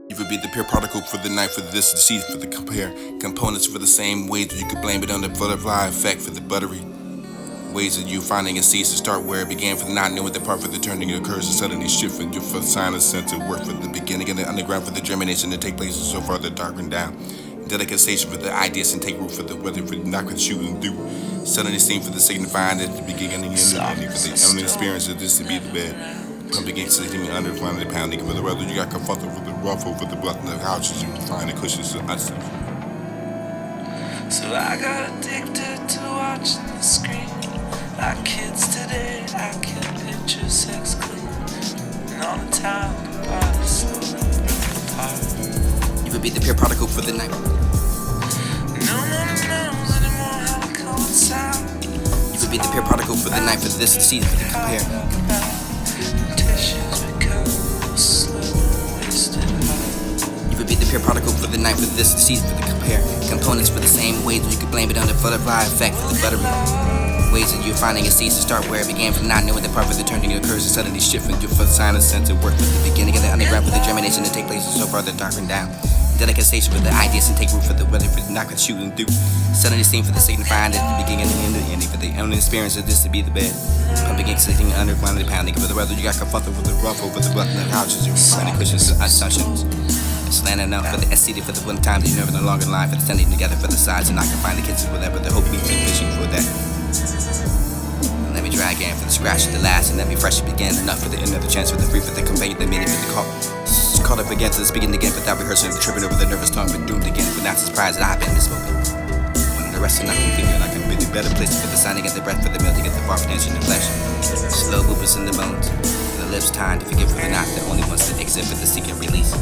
You would be the pure particle for the night, for this disease, for the compare components for the same ways that you could blame it on the butterfly effect for the buttery ways that you finding a cease to start where it began for the not knowing the part for the turning occurs and suddenly shift for the silence sense of work for the beginning and the underground for the germination to take place and so far the darkened down. Delicatization for the ideas and take root for the weather for the knock with shooting through. Suddenly seem for the signifying at the beginning and the ending for the only experience of this to be the bed. Pump against the me under finally pounding for the weather. You got comfortable for the ruffle for the button of couches you find the cushions and unstuff. So I got addicted to watching the screen. Like kids today, I can picture sex clean. And all the time, the body slowly broke apart. You would be the pure particle for the night. No one knows anymore how to coincide. You would be the pure particle for the night, for this season, for the compare. Tissues become slow and wasted hard. You would be the pure particle for the night, for this season, for the compare. Components for the same ways that you could blame it on the butterfly effect for the buttery. Ways that you're finding a cease to start where it began from not knowing the part for the turning occurs and suddenly shifting for the silence sense of work for the beginning and the underground for the germination to take place and so far the darkened down. Delicatization for the ideas and take root for the weather for the knock with shooting through. Suddenly seem for the signifying at the beginning and the ending for the only experience of this to be the bed. Pump against sitting underground and pounding for the weather. You got comfortable with the ruffle for the button of couches. You find the cushions and assumptions. Slanting out for the SCD for the one time that you never no longer line for the standing together for the sides and I can find the kitchen whatever the hope meets and fishing for that. Let me try again for the scratch of the last and let me fresh begin. Enough for the end of the chance for the free for the convey the meaning for the call. Caught up again to the speaking again without rehearsing the tripping over the nervous tongue but doomed again for not surprised that I've been misspoken. When the rest are not configured I can be the better place for the signing of the breath for the melting of the far potential in the flesh. Slow movements in the bones. The lips tied to forgive for the knot that only wants to exit for the seeking release.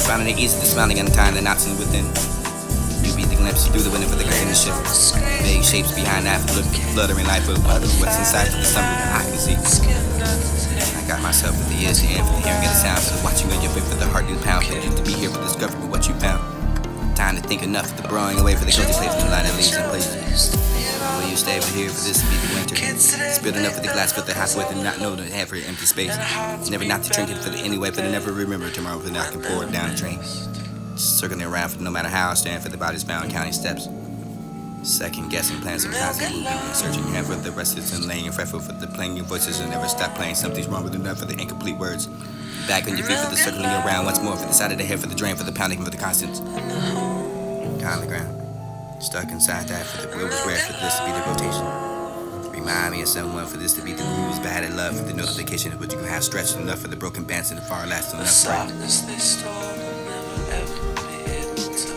Finding it easy to smiling untying the knots in within. You beat the glimpse through the window for the grain shift. Vague shapes behind that for the fluttering life of what's inside for the summer I can see. I got myself with the ears to end for the hearing of the sound, for the watching on your feet for the heart to pound, for you to be here for discovering what you found. Time to think enough for the broing away for the cozy place from the light that leaves in places. Will you stay over here for this to be the winter? Spilled enough for the glass for the halfway to not know to have for empty space. Never not to drink it for the anyway, for the never remember tomorrow for the I can pour it down the drain. Circling around for no matter how I stand for the body's bound counting steps. Second guessing plans and constant moving and searching hand for the restless and laying fretful for the playing your voices and never stop playing. Something's wrong with enough for the incomplete words. Back on your feet for the circling around once more for the side of the head for the drain for the pounding for the constants. On the ground, stuck inside that for the will was rare for this to be the rotation. Remind me of someone for this to be the rules bad at love for the notification of what you can have stretched enough for the broken bands and the far lasting enough right. Softness they stole will never ever be able to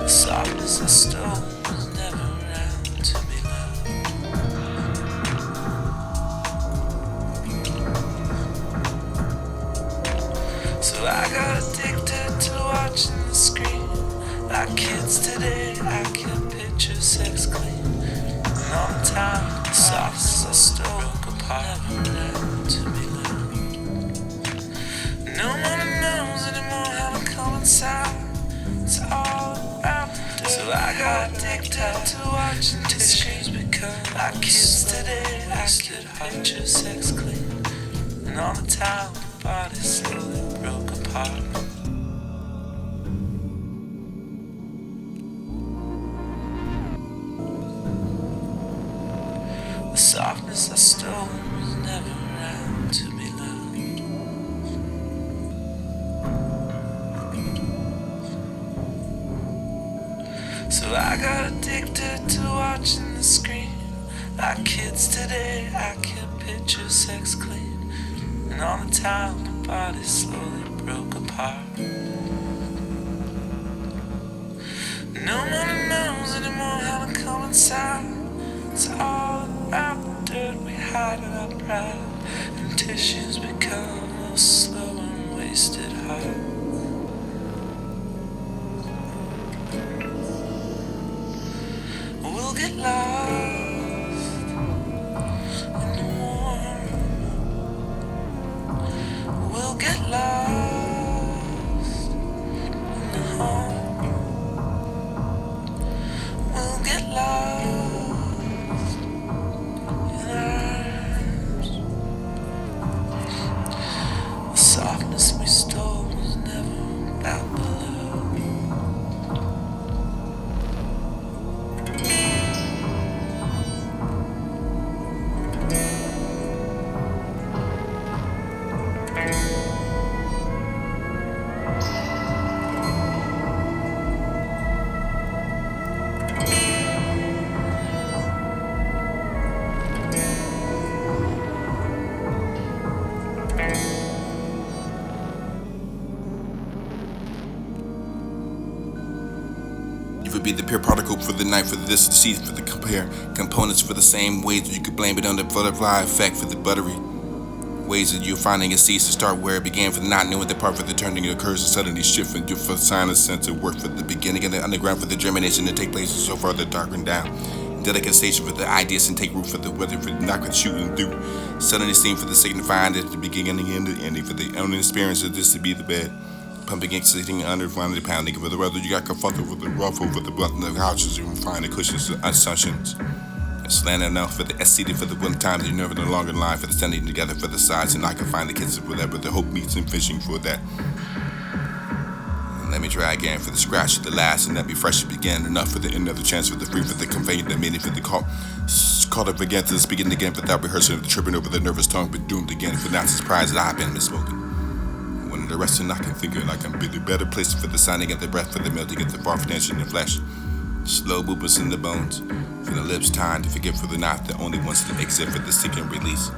the softness I stole was never around to be loved. So I got addicted to watching the screen. Like kids today, I can picture sex clean. And all the time, the softness I stole apart, never around to be loved. No one knows anymore how to coincide. It's all about the dirt. So I got addicted to watching tissues become like kids today. I can picture sex clean. And all the time, the body slowly broke apart. The softness I stole was never around to be loved. So I got addicted to watching the screen. Like kids today, I can picture sex clean. And all the time, the body slowly broke apart. No one knows anymore how to come inside. It's all about the dirt we hide in our pride. And tissues become a slow and wasted heart. We'll get lost in the warm. We'll get lost in the home. We'll get lost pure particle for the night, for this season, for the compare components for the same ways that you could blame it on the butterfly effect for the buttery ways that you're finding a cease to start where it began for the not knowing the part for the turning occurs and suddenly shift from your for sinus sense of work for the beginning and the underground for the germination to take place and so far the darkened down delicate station for the ideas and take root for the weather for not going shooting through suddenly seem for the signifying at the beginning and the ending for the only experience of this to be the bed pumping sitting under finally pounding for the weather you got kerfuffle for the ruffle for the button of couches and find the cushions and assumptions slanted enough for the SCD for the one time that you're never no longer in line for the standing together for the sides and I can find the kids for that but the hope meets and fishing for that and let me try again for the scratch of the last and that be fresh to begin enough for the another chance for the free for the conveying the meaning for the caught up again to the speaking again without rehearsing of the tripping over the nervous tongue but doomed again for not surprised that I've been misspoken when the rest of I can think of like I'm be the better place for the signing of the breath for the melting of the far tension in the flesh slow movements in the bones for the lips time to forget for the knot the only ones that exist for the seek and release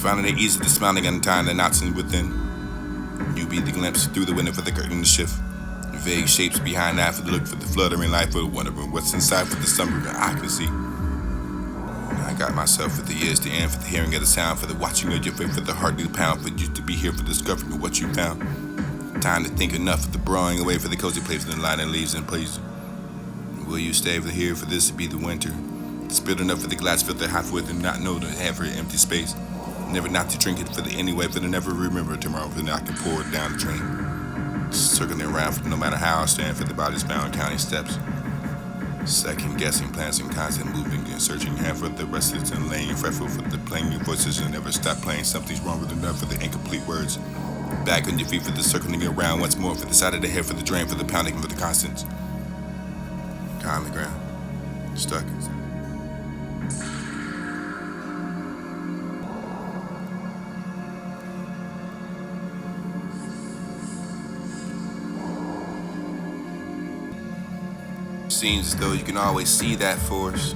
finding it easy to smiling untying the knots in within you be the glimpse through the window for the curtain to shift vague shapes behind that for the look for the fluttering life for wondering what's inside for the summer that I can see I got myself for the ears to end for the hearing of the sound for the watching of your face for the heart to pound for you to be here for discovering what you found time to think enough of the broiling away for the cozy place for the light and leaves and place will you stay over here for this to be the winter? Spit enough for the glass filter half with and not know to have her empty space. Never not to drink it for the anyway, for the never remember tomorrow for the I can pour it down the drain. Circling around for no matter how I stand for the bodies bound counting steps. Second guessing plans and constant moving and searching hand for the rests and laying fretful for the playing your voices and never stop playing something's wrong with enough for the incomplete words. Back on your feet for the circling around once more for the side of the head for the drain for the pounding for the constants. On the ground, stuck. Seems as though you can always see that force.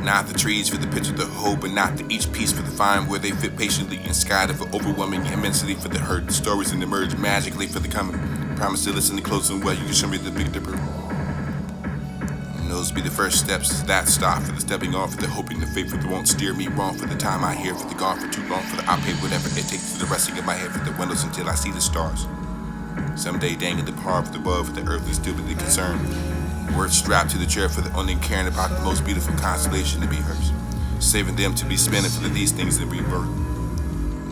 Not the trees for the picture, the hope, and not the each piece for the find where they fit patiently in sky for overwhelming immensity for the hurt, the stories and emerge magically for the coming. Promise to listen to close and well, you can show me the Big Dipper. Those be the first steps, that stop for the stepping off for the hoping the faith for the won't steer me wrong for the time I hear for the gone for too long for the I pay whatever it takes to the resting of my head for the windows until I see the stars. Someday dangling the par for the above for the earth is stupidly concerned. Words strapped to the chair for the only caring about the most beautiful constellation to be hers. Saving them to be spinning for these things that rebirth.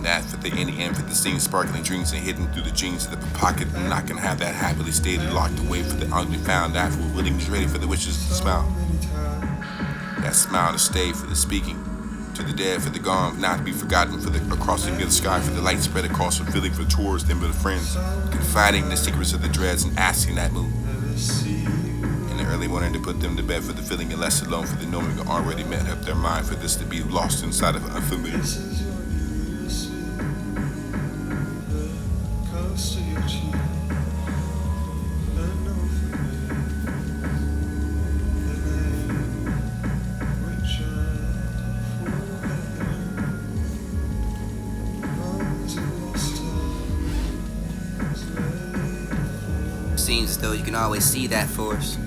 That for the any end for the same sparkling dreams and hidden through the jeans of the pocket and not gonna have that happily stated locked away for the ugly found that for willingness ready for the wishes to smile. That smile to stay for the speaking to the dead for the gone not to be forgotten for the across the sky for the light spread across for feeling for towards them but the friends confiding the secrets of the dreads and asking that mood in the early morning to put them to bed for the feeling and less alone for the knowing already made up their mind for this to be lost inside of unfamiliar. Seems as though you can always see that force.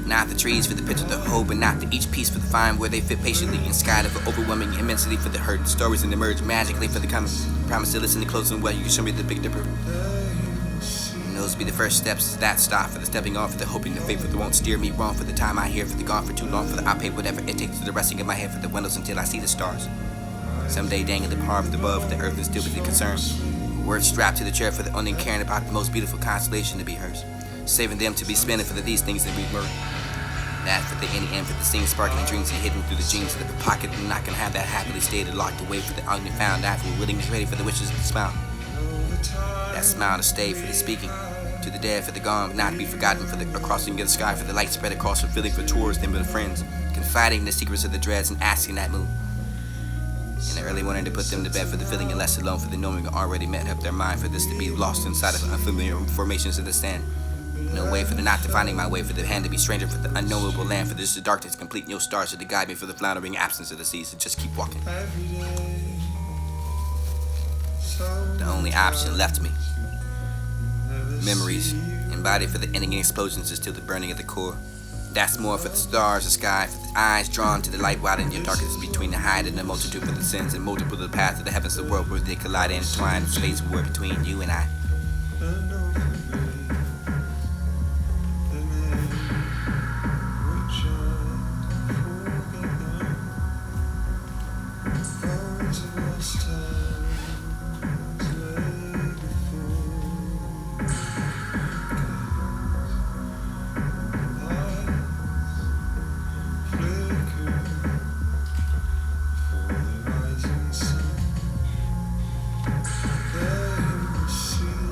Not the trees for the picture, the hope, and not the each piece for the find where they fit patiently in sky for overwhelming immensity for the hurt, stories and emerge magically for the coming. Promise to listen to close and well, you can show me the Big Dipper. And those be the first steps, that stop for the stepping off for the hoping the faith for the won't steer me wrong for the time I hear for the gone for too long for the I pay whatever it takes to the resting of my head for the windows until I see the stars. Someday dangling the par for the above for the earth is stupidly concerned. Words strapped to the chair for the only caring about the most beautiful constellation to be hers. Saving them to be spinning for these things that we murder. That for the any end for the same sparkling dreams and hidden through the jeans of the pocket and not gonna have that happily stated locked away for the ugly found out for willingness ready for the wishes to smile. That smile to stay for the speaking to the dead for the gone not to be forgotten for the crossing of the sky for the light spread across for feeling for towards them but the friends confiding the secrets of the dreads and asking that mood. In the early morning to put them to bed for the feeling and less alone for the knowing already made up their mind for this to be lost inside of unfamiliar formations of the sand. No way for the not defining my way for the hand to be stranger for the unknowable land for this the darkness complete no stars to guide me for the floundering absence of the seas to just keep walking. The only option left me. Memories and body for the ending explosions is still the burning of the core. That's more for the stars, the sky, for the eyes drawn to the light widening your darkness between the hide and the multitude for the sins and multiple of the paths of the heavens, the world where they collide and entwine, space war between you and I. There you see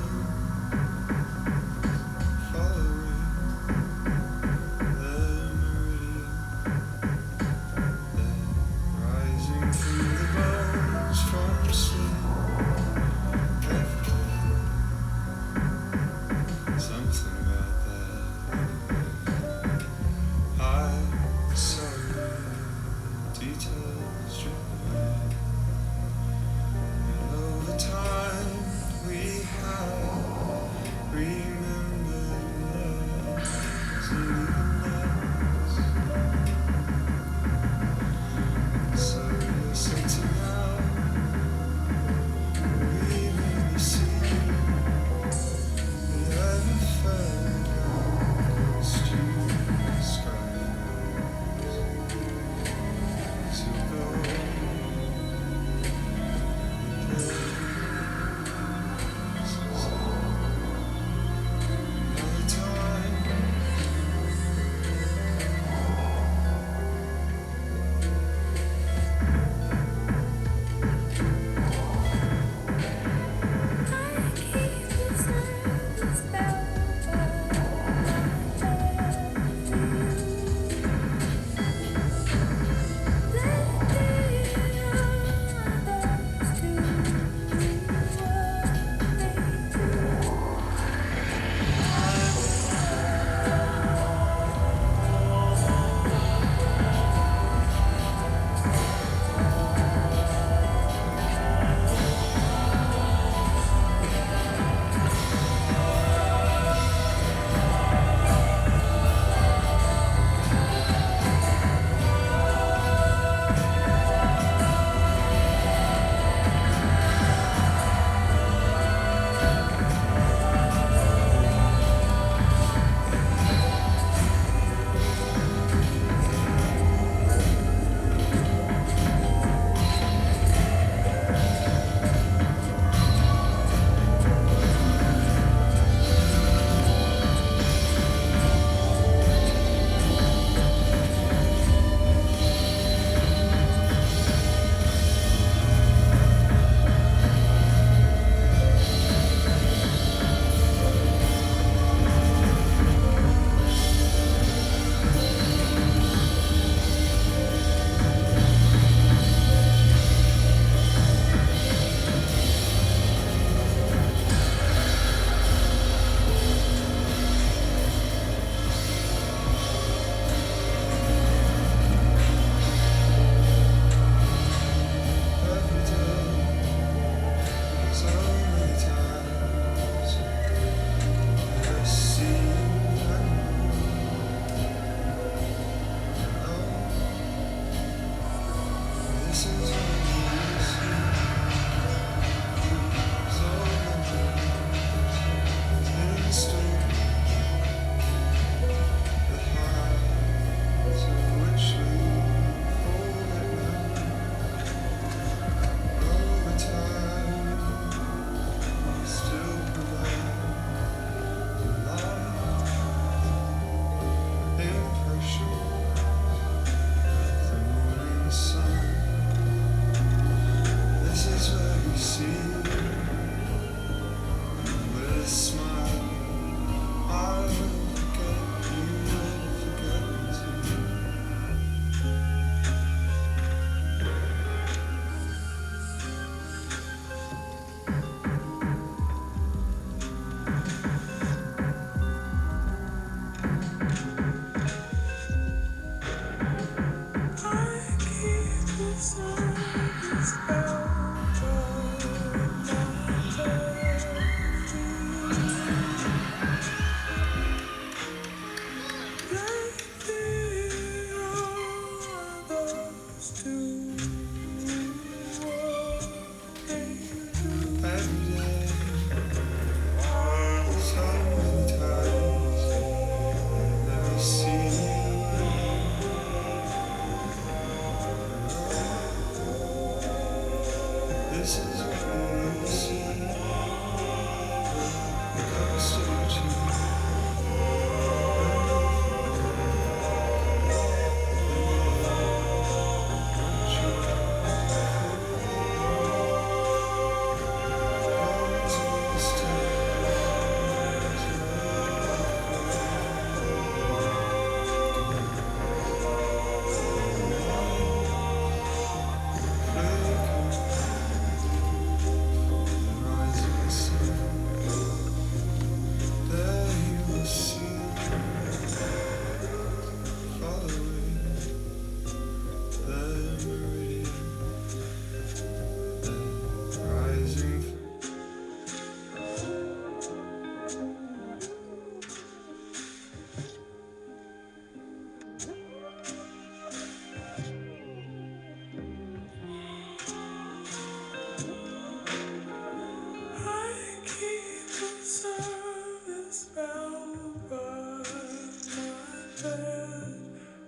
sad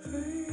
for you.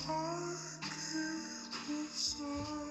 I keep the sun.